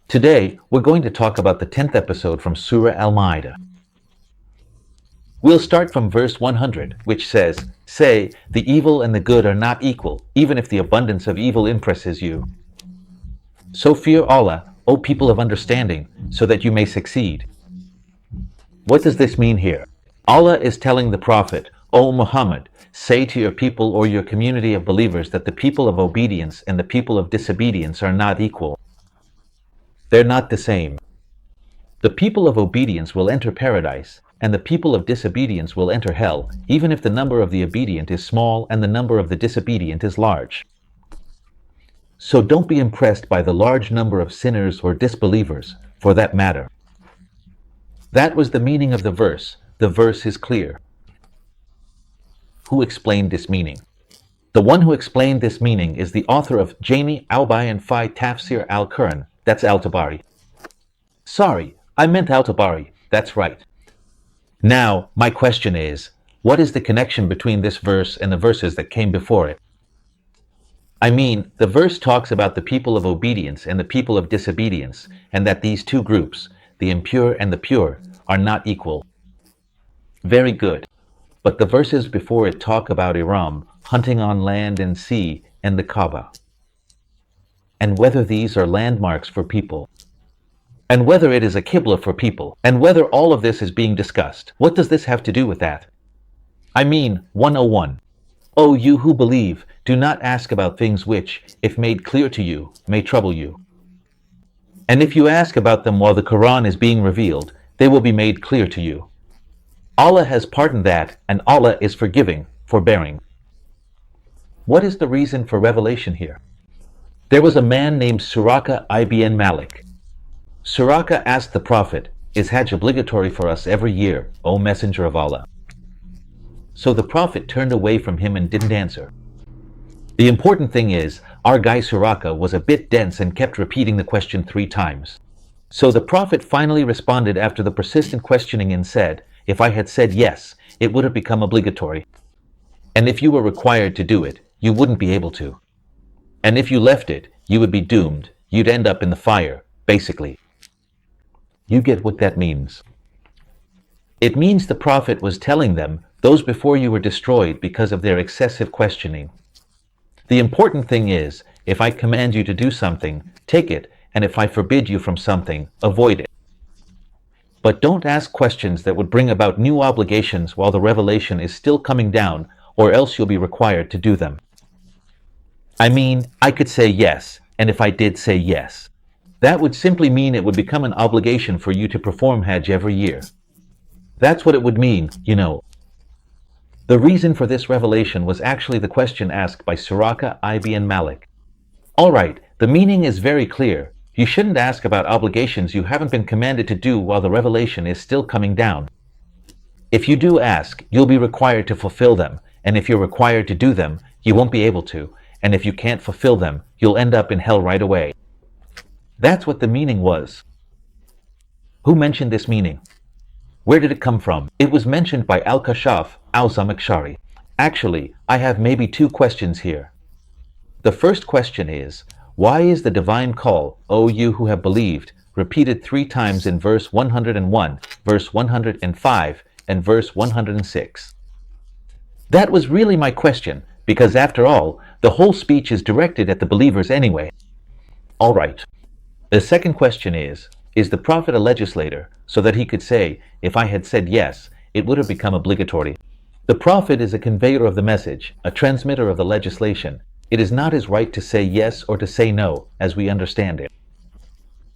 Today, we're going to talk about the 10th episode from Surah Al-Maidah. We'll start from verse 100, which says, "Say, the evil and the good are not equal, even if the abundance of evil impresses you. So fear Allah, O people of understanding, so that you may succeed." What does this mean here? Allah is telling the Prophet, "O Muhammad, say to your people or your community of believers that the people of obedience and the people of disobedience are not equal. They're not the same. The people of obedience will enter paradise, and the people of disobedience will enter hell, even if the number of the obedient is small and the number of the disobedient is large. So don't be impressed by the large number of sinners or disbelievers, for that matter." That was the meaning of the verse. The verse is clear. Who explained this meaning? The one who explained this meaning is the author of Jami al-Bayan fi Tafsir al-Quran, that's Al-Tabari. Sorry, I meant Al-Tabari, that's right. Now, my question is, what is the connection between this verse and the verses that came before it? I mean, the verse talks about the people of obedience and the people of disobedience, and that these two groups, the impure and the pure, are not equal. Very good. But the verses before it talk about Iram, hunting on land and sea, and the Kaaba. And whether these are landmarks for people. And whether it is a Qibla for people. And whether all of this is being discussed. What does this have to do with that? I mean, 101. O you who believe, do not ask about things which, if made clear to you, may trouble you. And if you ask about them while the Quran is being revealed, they will be made clear to you. Allah has pardoned that, and Allah is forgiving, forbearing. What is the reason for revelation here? There was a man named Suraka ibn Malik. Suraka asked the Prophet, "Is Hajj obligatory for us every year, O Messenger of Allah?" So the Prophet turned away from him and didn't answer. The important thing is, our guy Suraka was a bit dense and kept repeating the question 3 times. So the Prophet finally responded after the persistent questioning and said, "If I had said yes, it would have become obligatory. And if you were required to do it, you wouldn't be able to. And if you left it, you would be doomed. You'd end up in the fire, basically." You get what that means. It means the Prophet was telling them, those before you were destroyed because of their excessive questioning. The important thing is, if I command you to do something, take it, and if I forbid you from something, avoid it. But don't ask questions that would bring about new obligations while the revelation is still coming down, or else you'll be required to do them. I mean, I could say yes, and if I did say yes, that would simply mean it would become an obligation for you to perform Hajj every year. That's what it would mean, you know. The reason for this revelation was actually the question asked by Suraka ibn Malik. Alright, the meaning is very clear. You shouldn't ask about obligations you haven't been commanded to do while the revelation is still coming down. If you do ask, you'll be required to fulfill them, and if you're required to do them, you won't be able to, and if you can't fulfill them, you'll end up in hell right away. That's what the meaning was. Who mentioned this meaning? Where did it come from? It was mentioned by Al-Kashaf al-Zamakhshari. Actually, I have maybe 2 questions here. The first question is, why is the divine call, "O you who have believed," repeated 3 times in verse 101, verse 105, and verse 106? That was really my question, because after all, the whole speech is directed at the believers anyway. Alright. The second question is the Prophet a legislator, so that he could say, "If I had said yes, it would have become obligatory"? The Prophet is a conveyor of the message, a transmitter of the legislation. It is not his right to say yes or to say no, as we understand it.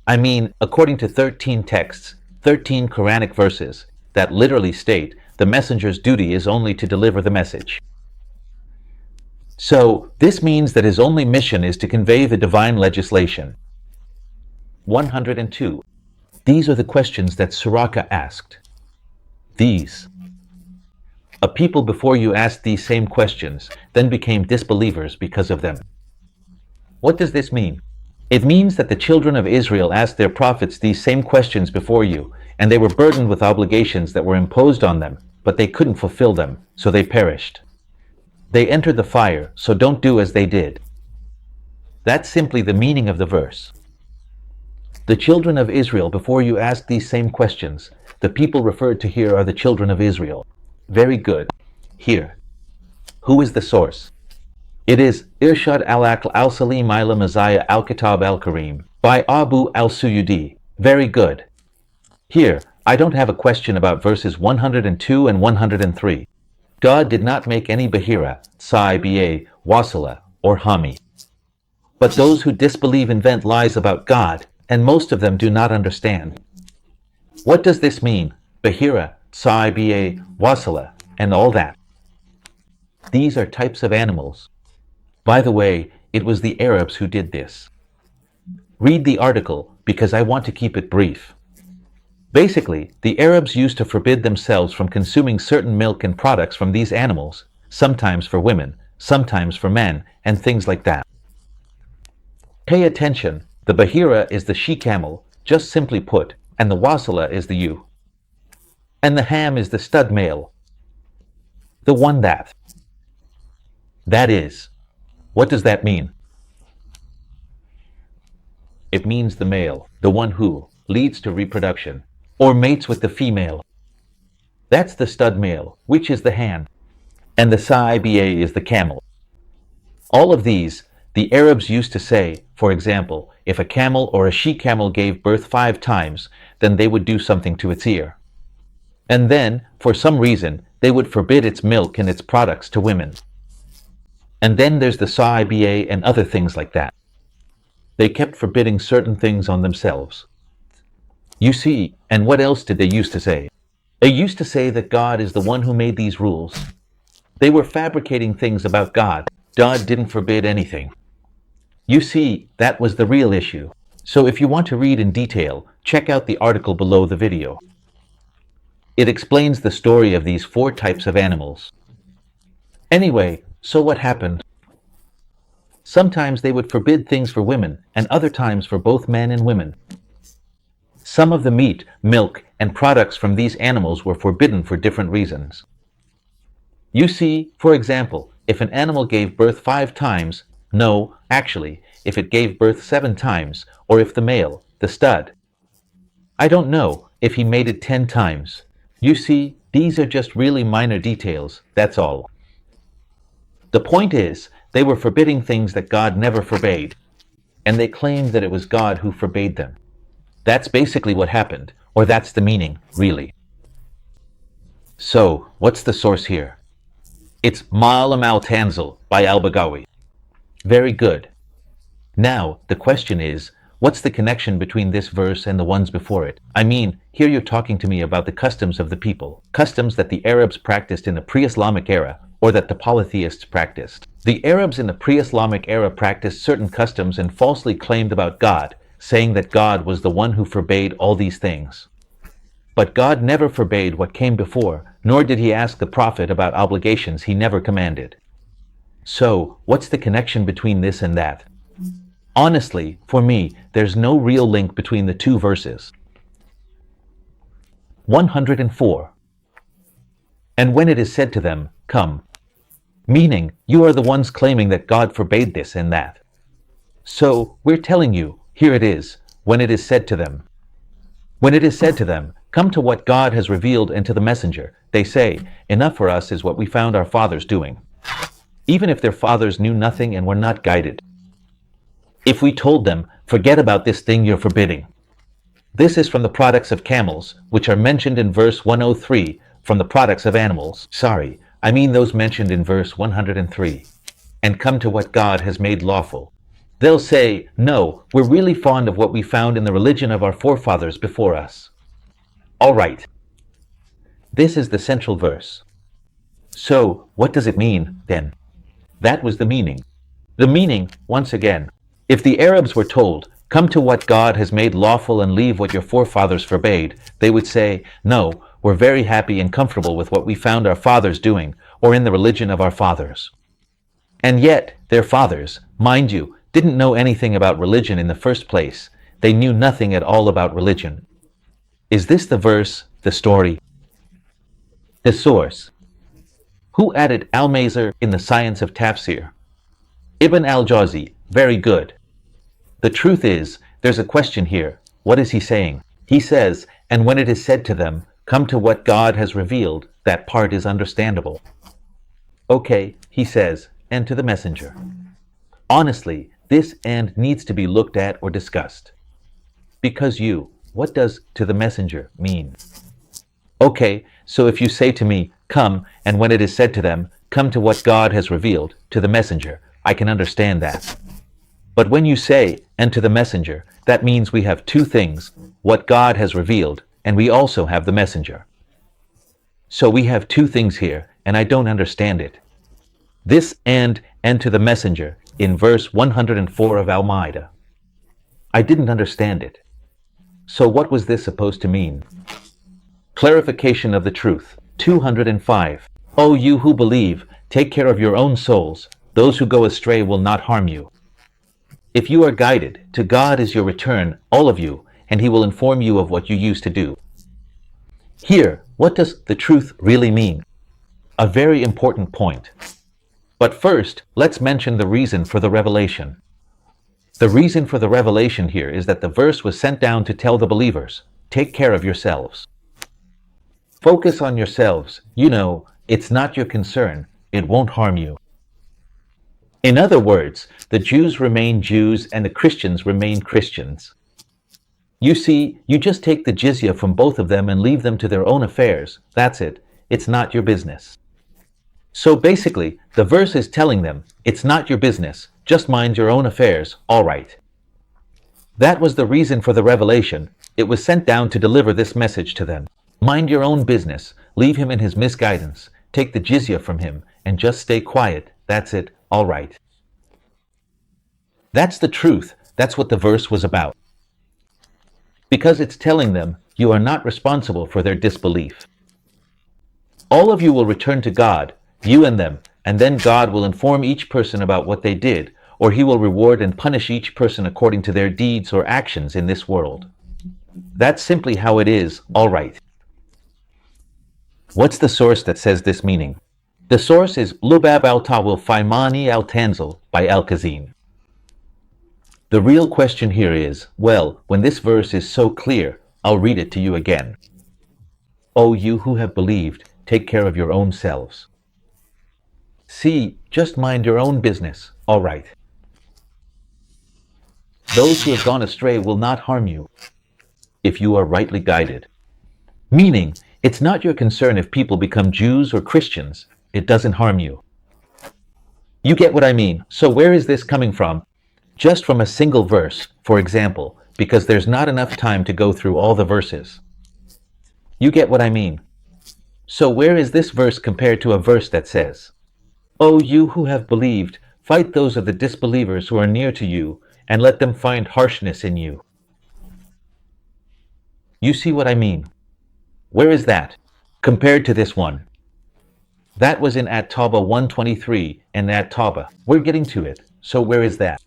I mean, according to 13 texts, 13 Quranic verses, that literally state the messenger's duty is only to deliver the message. So, this means that his only mission is to convey the divine legislation. 102. These are the questions that Suraka asked. These. A people before you asked these same questions, then became disbelievers because of them. What does this mean? It means that the children of Israel asked their prophets these same questions before you, and they were burdened with obligations that were imposed on them, but they couldn't fulfill them, so they perished. They entered the fire, so don't do as they did. That's simply the meaning of the verse. The children of Israel, before you ask these same questions, the people referred to here are the children of Israel. Very good. Here. Who is the source? It is Irshad al-Aql al-Salim ila Mazaya al-Kitab al-Karim by Abu al-Suyudi. Very good. Here, I don't have a question about verses 102 and 103. God did not make any Bahira, Sai, Ba, Wasila, or Hami. But those who disbelieve invent lies about God, and most of them do not understand. What does this mean? Bahira, Sai, Ba, Wasila, and all that. These are types of animals. By the way, it was the Arabs who did this. Read the article because I want to keep it brief. Basically, the Arabs used to forbid themselves from consuming certain milk and products from these animals, sometimes for women, sometimes for men, and things like that. Pay attention, the Bahira is the she-camel, just simply put, and the Wasila is the ewe. And the Ham is the stud male. The one that. That is. What does that mean? It means the male, the one who leads to reproduction, or mates with the female. That's the stud male, which is the Ham, and the Sai Ba is the camel. All of these, the Arabs used to say, for example, if a camel or a she-camel gave birth 5 times, then they would do something to its ear. And then, for some reason, they would forbid its milk and its products to women. And then there's the Sai Ba and other things like that. They kept forbidding certain things on themselves. You see, and what else did they used to say? They used to say that God is the one who made these rules. They were fabricating things about God. God didn't forbid anything. You see, that was the real issue. So if you want to read in detail, check out the article below the video. It explains the story of these 4 types of animals. Anyway, so what happened? Sometimes they would forbid things for women, and other times for both men and women. Some of the meat, milk, and products from these animals were forbidden for different reasons. You see, for example, if an animal gave birth 5 times, no, actually, if it gave birth 7 times, or if the male, the stud, I don't know, if he made it 10 times. You see, these are just really minor details, that's all. The point is, they were forbidding things that God never forbade, and they claimed that it was God who forbade them. That's basically what happened, or that's the meaning, really. So, what's the source here? It's Ma'alim al-Tanzil by al-Baghawi. Very good. Now, the question is, what's the connection between this verse and the ones before it? I mean, here you're talking to me about the customs of the people, customs that the Arabs practiced in the pre-Islamic era, or that the polytheists practiced. The Arabs in the pre-Islamic era practiced certain customs and falsely claimed about God, saying that God was the one who forbade all these things. But God never forbade what came before, nor did he ask the Prophet about obligations he never commanded. So, what's the connection between this and that? Honestly, for me, there's no real link between the 2 verses. 104. And when it is said to them, come, meaning, you are the ones claiming that God forbade this and that. So, we're telling you, here it is, when it is said to them. When it is said to them, come to what God has revealed and to the messenger, they say, enough for us is what we found our fathers doing. Even if their fathers knew nothing and were not guided. If we told them, forget about this thing you're forbidding. This is from the products of camels, which are mentioned in verse 103, from the products of animals. Sorry, I mean those mentioned in verse 103. And come to what God has made lawful. They'll say, no, we're really fond of what we found in the religion of our forefathers before us. All right. This is the central verse. So, what does it mean, then? That was the meaning. The meaning, once again, if the Arabs were told, come to what God has made lawful and leave what your forefathers forbade, they would say, no, we're very happy and comfortable with what we found our fathers doing, or in the religion of our fathers. And yet, their fathers, mind you, didn't know anything about religion in the first place. They knew nothing at all about religion. Is this the verse, the story? The source. Who added Al-Maidah in the science of tafsir? Ibn al-Jawzi. Very good. The truth is, there's a question here. What is he saying? He says, and when it is said to them, come to what God has revealed, that part is understandable. Okay, he says, and to the messenger. Honestly, this and needs to be looked at or discussed. Because what does to the messenger mean? Okay, so if you say to me, come, and when it is said to them, come to what God has revealed, to the messenger, I can understand that. But when you say, and to the messenger, that means we have two things, what God has revealed, and we also have the messenger. So we have two things here, and I don't understand it. This and to the messenger in verse 104 of Al-Maidah. I didn't understand it. So what was this supposed to mean? Clarification of the truth. 205. O you who believe, take care of your own souls. Those who go astray will not harm you. If you are guided, to God is your return, all of you, and he will inform you of what you used to do. Here, what does the truth really mean? A very important point. But first, let's mention the reason for the revelation. The reason for the revelation here is that the verse was sent down to tell the believers, take care of yourselves. Focus on yourselves. It's not your concern. It won't harm you. In other words, the Jews remain Jews and the Christians remain Christians. You see, you just take the jizya from both of them and leave them to their own affairs. That's it. It's not your business. So basically, the verse is telling them, it's not your business. Just mind your own affairs, all right. That was the reason for the revelation. It was sent down to deliver this message to them. Mind your own business. Leave him in his misguidance. Take the jizya from him and just stay quiet. That's it, all right. That's the truth. That's what the verse was about. Because it's telling them, you are not responsible for their disbelief. All of you will return to God, you and them, and then God will inform each person about what they did, or he will reward and punish each person according to their deeds or actions in this world. That's simply how it is, all right. What's the source that says this meaning? The source is Lubab al-Tawil Faimani al-Tanzil by Al-Kazim. The real question here is, when this verse is so clear, I'll read it to you again. O you who have believed, take care of your own selves. See, just mind your own business, all right. Those who have gone astray will not harm you if you are rightly guided. Meaning, it's not your concern if people become Jews or Christians. It doesn't harm you. You get what I mean? So where is this coming from? Just from a single verse, for example, because there's not enough time to go through all the verses. You get what I mean? So where is this verse compared to a verse that says, O you who have believed, fight those of the disbelievers who are near to you, and let them find harshness in you. You see what I mean? Where is that compared to this one? That was in At-Tawbah 123 and At-Tawbah. We're getting to it. So where is that?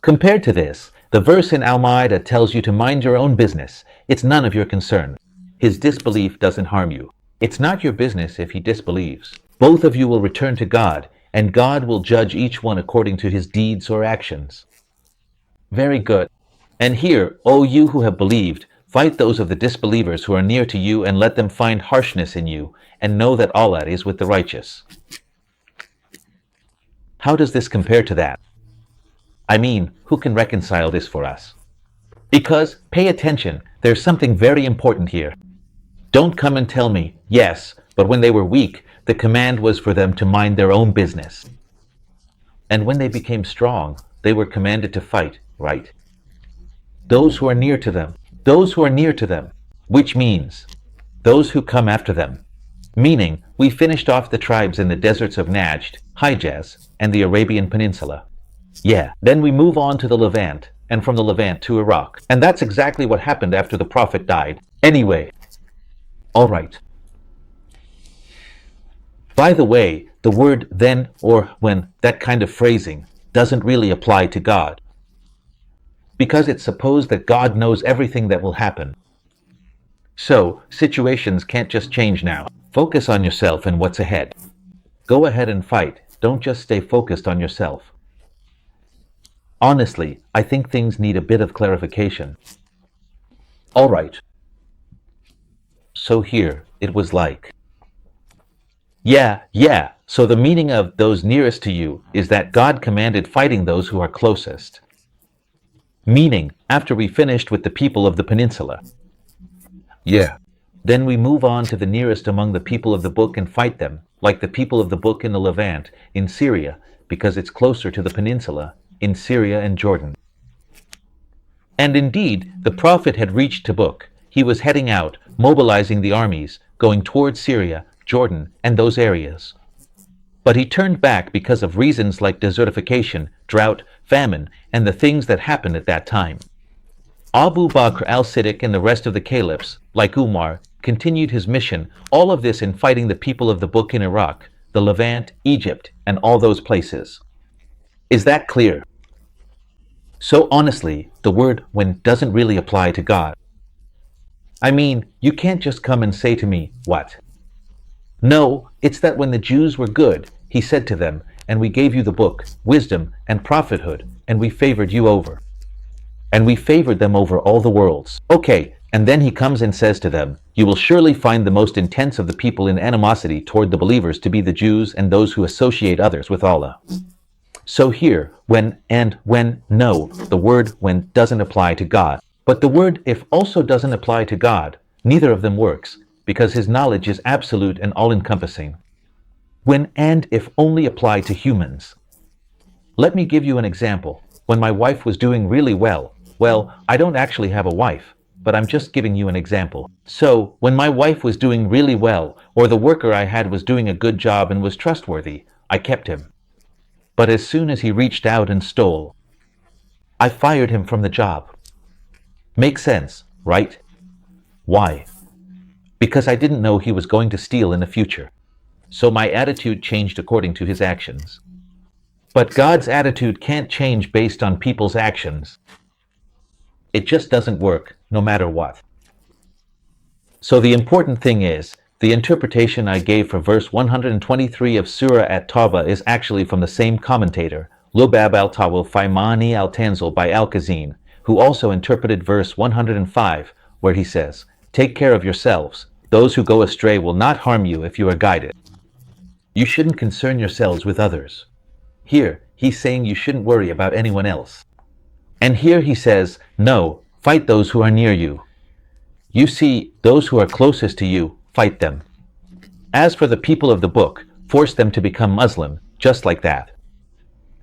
Compared to this, the verse in Al-Maidah tells you to mind your own business. It's none of your concern. His disbelief doesn't harm you. It's not your business if he disbelieves. Both of you will return to God, and God will judge each one according to his deeds or actions. Very good. And here, O you who have believed, fight those of the disbelievers who are near to you and let them find harshness in you, and know that Allah is with the righteous. How does this compare to that? I mean, who can reconcile this for us? Because, pay attention, there's something very important here. Don't come and tell me, yes, but when they were weak, the command was for them to mind their own business. And when they became strong, they were commanded to fight, right? Those who are near to them, which means those who come after them. Meaning, we finished off the tribes in the deserts of Najd, Hijaz, and the Arabian Peninsula. Yeah, then we move on to the Levant, and from the Levant to Iraq. And that's exactly what happened after the Prophet died. Anyway, all right. By the way, the word then or when, that kind of phrasing, doesn't really apply to God. Because it's supposed that God knows everything that will happen. So, situations can't just change now. Focus on yourself and what's ahead. Go ahead and fight. Don't just stay focused on yourself. Honestly, I think things need a bit of clarification. All right. So here it was like, yeah. So the meaning of those nearest to you is that God commanded fighting those who are closest. Meaning, after we finished with the people of the peninsula. Yeah. Then we move on to the nearest among the people of the book and fight them, like the people of the book in the Levant, in Syria, because it's closer to the peninsula, in Syria and Jordan. And indeed, the prophet had reached Tabuk. He was heading out, mobilizing the armies, going towards Syria, Jordan, and those areas. But he turned back because of reasons like desertification, drought, famine, and the things that happened at that time. Abu Bakr al-Siddiq and the rest of the caliphs, like Umar, continued his mission, all of this in fighting the people of the book in Iraq, the Levant, Egypt, and all those places. Is that clear? So honestly, the word when doesn't really apply to God. I mean, you can't just come and say to me, what? No, it's that when the Jews were good, he said to them, and we gave you the book, wisdom, and prophethood, and we favored you over. And we favored them over all the worlds. Okay, and then he comes and says to them, you will surely find the most intense of the people in animosity toward the believers to be the Jews and those who associate others with Allah. So here, when and when, no, the word when doesn't apply to God. But the word if also doesn't apply to God. Neither of them works, because his knowledge is absolute and all-encompassing. When and if only apply to humans. Let me give you an example. When my wife was doing really well, I don't actually have a wife, but I'm just giving you an example. So, when my wife was doing really well, or the worker I had was doing a good job and was trustworthy, I kept him. But as soon as he reached out and stole, I fired him from the job. Makes sense, right? Why? Because I didn't know he was going to steal in the future. So my attitude changed according to his actions. But God's attitude can't change based on people's actions. It just doesn't work, no matter what. So the important thing is, the interpretation I gave for verse 123 of Surah at-Tawbah is actually from the same commentator, Lubab al-Tawil fi Ma'ani al-Tanzil by Al-Kazin, who also interpreted verse 105, where he says, take care of yourselves. Those who go astray will not harm you if you are guided. You shouldn't concern yourselves with others. Here, he's saying you shouldn't worry about anyone else. And here he says, no, fight those who are near you. You see, those who are closest to you, fight them. As for the people of the book, force them to become Muslim, just like that.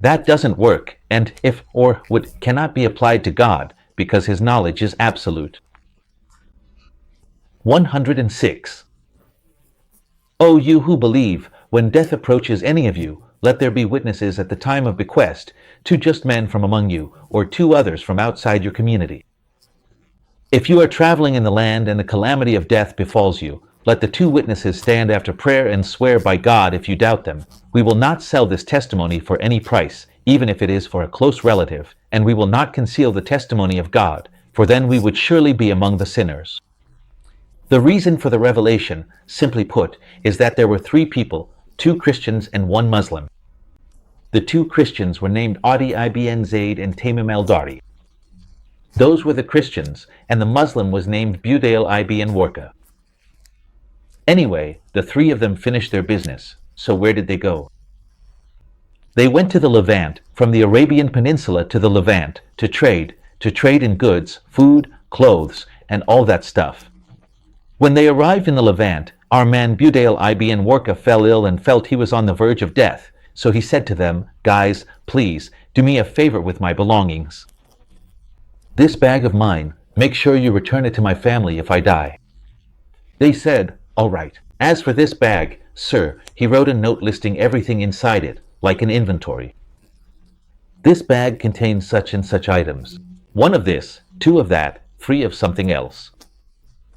That doesn't work, and if or would cannot be applied to God, because his knowledge is absolute. 106. O you who believe, when death approaches any of you, let there be witnesses at the time of bequest, 2 just men from among you, or 2 others from outside your community. If you are traveling in the land and the calamity of death befalls you, let the 2 witnesses stand after prayer and swear by God if you doubt them. We will not sell this testimony for any price, even if it is for a close relative, and we will not conceal the testimony of God, for then we would surely be among the sinners. The reason for the revelation, simply put, is that there were 3 people, 2 Christians and 1 Muslim. The 2 Christians were named Adi ibn Zayd and Tamim al-Dari. Those were the Christians, and the Muslim was named Budail ibn Warqa. Anyway, the 3 of them finished their business, so where did they go? They went to the Levant, from the Arabian Peninsula to the Levant, to trade in goods, food, clothes, and all that stuff. When they arrived in the Levant, our man Budail ibn Warqa fell ill and felt he was on the verge of death, so he said to them, guys, please, do me a favor with my belongings. This bag of mine, make sure you return it to my family if I die. They said, all right. As for this bag, sir, he wrote a note listing everything inside it, like an inventory. This bag contains such and such items. 1 of this, 2 of that, 3 of something else.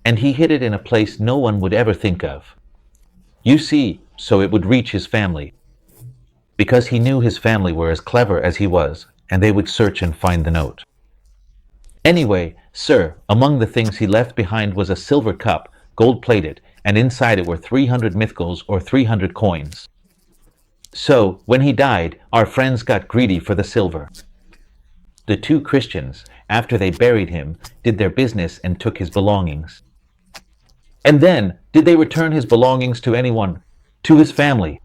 And he hid it in a place no one would ever think of. You see, so it would reach his family. Because he knew his family were as clever as he was, and they would search and find the note. Anyway, sir, among the things he left behind was a silver cup, gold-plated, and inside it were 300 mithqals or 300 coins. So, when he died, our friends got greedy for the silver. The 2 Christians, after they buried him, did their business and took his belongings. And then, did they return his belongings to anyone? To his family?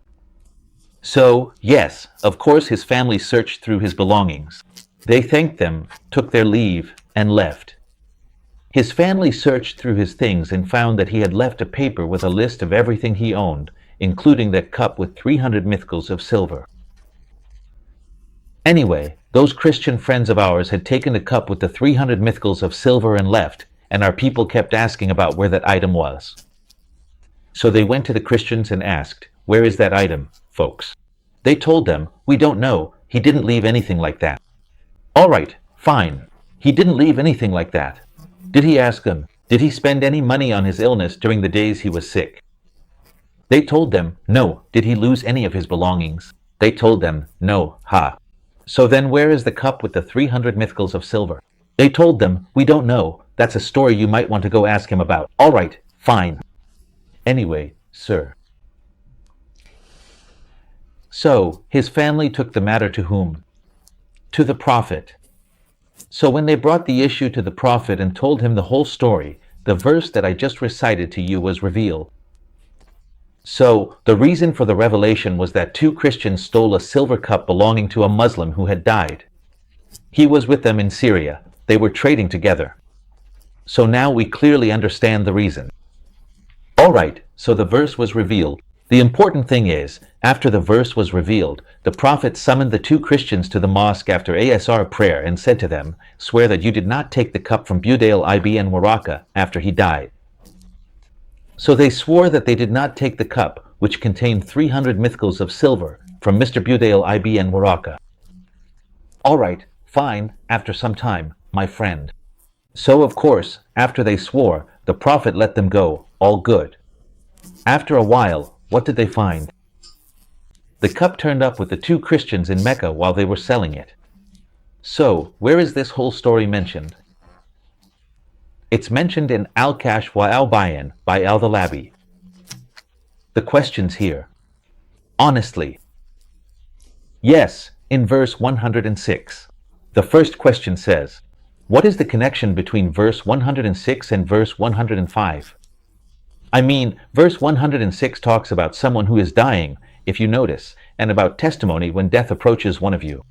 So, yes, of course his family searched through his belongings. They thanked them, took their leave, and left. His family searched through his things and found that he had left a paper with a list of everything he owned, including that cup with 300 mithqals of silver. Anyway, those Christian friends of ours had taken the cup with the 300 mithqals of silver and left, and our people kept asking about where that item was. So they went to the Christians and asked, "Where is that item, folks?" They told them, "We don't know. He didn't leave anything like that." All right, fine. He didn't leave anything like that. Did he ask them, did he spend any money on his illness during the days he was sick? They told them, no. Did he lose any of his belongings? They told them, no. Ha. So then where is the cup with the 300 mithqals of silver? They told them, we don't know. That's a story you might want to go ask him about. All right, fine. Anyway, sir. So, his family took the matter to whom? To the prophet. So when they brought the issue to the prophet and told him the whole story, the verse that I just recited to you was revealed. So, the reason for the revelation was that two Christians stole a silver cup belonging to a Muslim who had died. He was with them in Syria. They were trading together. So now we clearly understand the reason. All right, so the verse was revealed. The important thing is, after the verse was revealed, the prophet summoned the two Christians to the mosque after Asr prayer and said to them, "Swear that you did not take the cup from Budayl ibn Waraqah after he died." So they swore that they did not take the cup, which contained 300 mithqals of silver, from Mr. Budayl ibn Waraqah. All right, fine, after some time, my friend. So of course, after they swore, the prophet let them go, all good. After a while, what did they find? The cup turned up with the two Christians in Mecca while they were selling it. So, where is this whole story mentioned? It's mentioned in Al-Kashf wa Al-Bayan by Al-Dhalabi. The questions here. Honestly. Yes, in verse 106. The first question says, what is the connection between verse 106 and verse 105? I mean, verse 106 talks about someone who is dying, if you notice, and about testimony when death approaches one of you.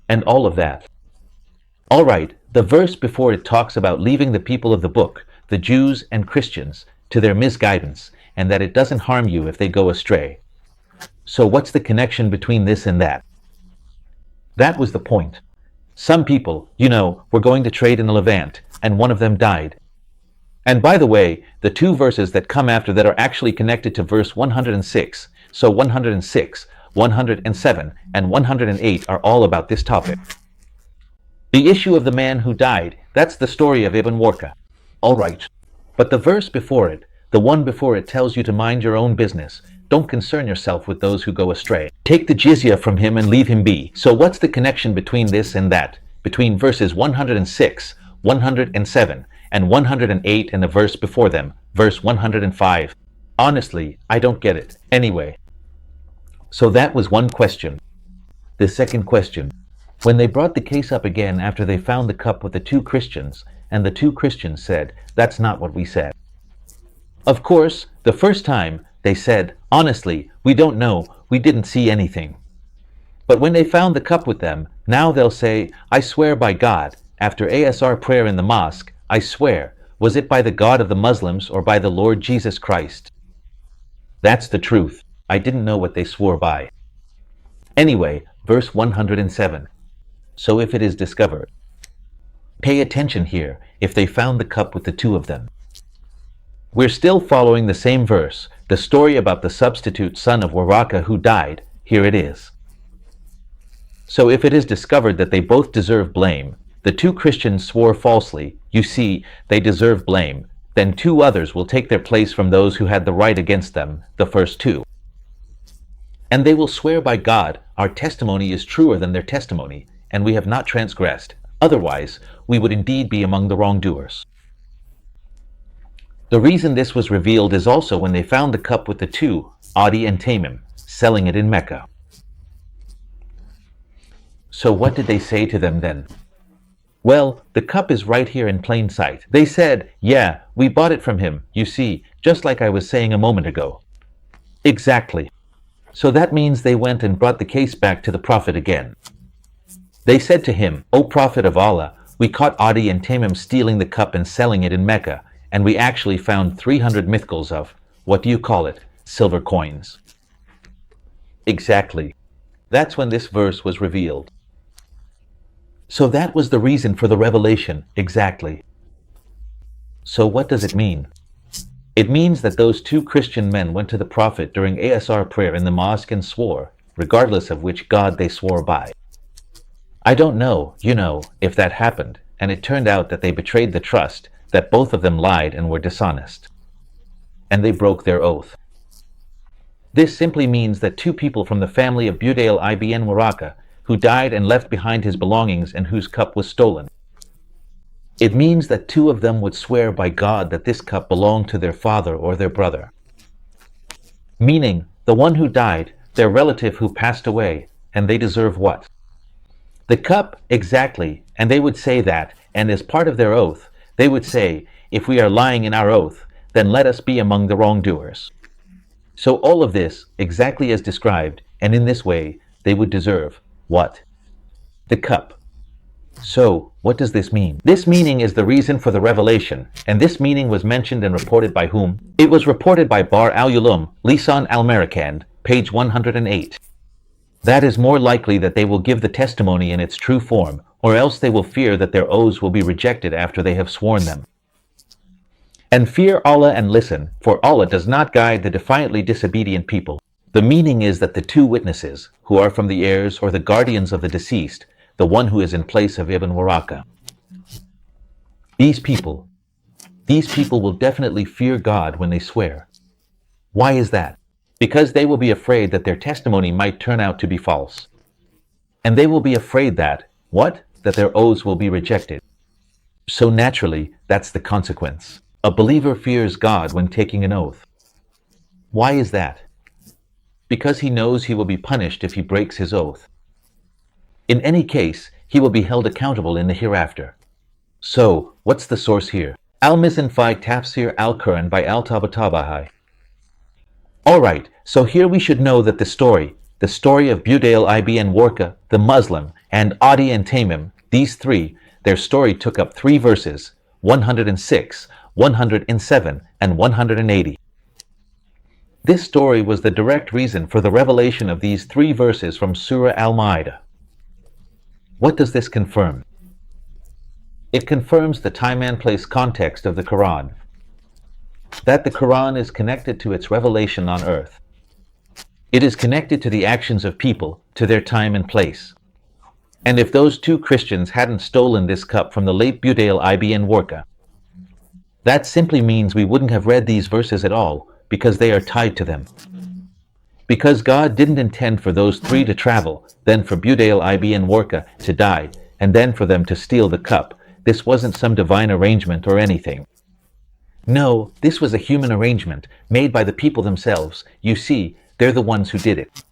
And all of that. All right, the verse before it talks about leaving the people of the book, the Jews and Christians, to their misguidance, and that it doesn't harm you if they go astray. So what's the connection between this and that? That was the point. Some people, were going to trade in the Levant, and one of them died. And by the way, the two verses that come after that are actually connected to verse 106. So 106, 107, and 108 are all about this topic. The issue of the man who died, that's the story of Ibn Warqa. All right. But the verse before it, the one before it, tells you to mind your own business. Don't concern yourself with those who go astray. Take the jizya from him and leave him be. So what's the connection between this and that? Between verses 106, 107, and 108 and the verse before them, verse 105. Honestly, I don't get it. Anyway. So that was one question. The second question. When they brought the case up again after they found the cup with the two Christians, and the two Christians said, that's not what we said. Of course, the first time they said, honestly, we don't know, we didn't see anything. But when they found the cup with them, now they'll say, I swear by God, after Asr prayer in the mosque, I swear, was it by the God of the Muslims or by the Lord Jesus Christ? That's the truth. I didn't know what they swore by. Anyway, verse 107. So if it is discovered, pay attention here, if they found the cup with the two of them. We're still following the same verse, the story about the substitute son of Waraqah who died. Here it is. So if it is discovered that they both deserve blame, the two Christians swore falsely, you see, they deserve blame, then two others will take their place from those who had the right against them, the first two. And they will swear by God, our testimony is truer than their testimony, and we have not transgressed. Otherwise, we would indeed be among the wrongdoers. The reason this was revealed is also when they found the cup with the two, Adi and Tamim, selling it in Mecca. So what did they say to them then? Well, the cup is right here in plain sight. They said, yeah, we bought it from him, you see, just like I was saying a moment ago. Exactly. So that means they went and brought the case back to the Prophet again. They said to him, O Prophet of Allah, we caught Adi and Tamim stealing the cup and selling it in Mecca, and we actually found 300 mithqals of, what do you call it, silver coins. Exactly. That's when this verse was revealed. So that was the reason for the revelation, exactly. So what does it mean? It means that those two Christian men went to the Prophet during ASR prayer in the mosque and swore, regardless of which God they swore by. I don't know, if that happened, and it turned out that they betrayed the trust, that both of them lied and were dishonest. And they broke their oath. This simply means that two people from the family of Budayl ibn Waraka, who died and left behind his belongings and whose cup was stolen. It means that two of them would swear by God that this cup belonged to their father or their brother. Meaning, the one who died, their relative who passed away, and they deserve what? The cup, exactly, and they would say that, and as part of their oath, they would say, if we are lying in our oath, then let us be among the wrongdoers. So all of this, exactly as described, and in this way, they would deserve what? The cup. So, what does this mean? This meaning is the reason for the revelation, and this meaning was mentioned and reported by whom? It was reported by Bar al-Ulum, Lisan al-Marakand, page 108. That is more likely that they will give the testimony in its true form, or else they will fear that their oaths will be rejected after they have sworn them. And fear Allah and listen, for Allah does not guide the defiantly disobedient people. The meaning is that the two witnesses, who are from the heirs or the guardians of the deceased, the one who is in place of Ibn Waraka. These people will definitely fear God when they swear. Why is that? Because they will be afraid that their testimony might turn out to be false. And they will be afraid that, what? That their oaths will be rejected. So naturally, that's the consequence. A believer fears God when taking an oath. Why is that? Because he knows he will be punished if he breaks his oath. In any case, he will be held accountable in the hereafter. So, what's the source here? Al-Mizan fi Tafsir al-Quran by al-Tabatabai. Alright, so here we should know that the story of Budayl ibn Warqa, the Muslim, and Adi and Tamim, these three, their story took up 3 verses, 106, 107, and 180. This story was the direct reason for the revelation of these 3 verses from Surah Al-Maidah. What does this confirm? It confirms the time and place context of the Quran. That the Quran is connected to its revelation on earth. It is connected to the actions of people, to their time and place. And if those 2 Christians hadn't stolen this cup from the late Budayl ibn Warqa, that simply means we wouldn't have read these verses at all, because they are tied to them. Because God didn't intend for those 3 to travel, then for Budayl ibn Warqa to die, and then for them to steal the cup. This wasn't some divine arrangement or anything. No, this was a human arrangement made by the people themselves. You see, they're the ones who did it.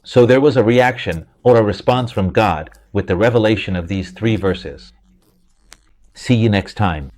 So there was a reaction or a response from God with the revelation of these 3 verses. See you next time.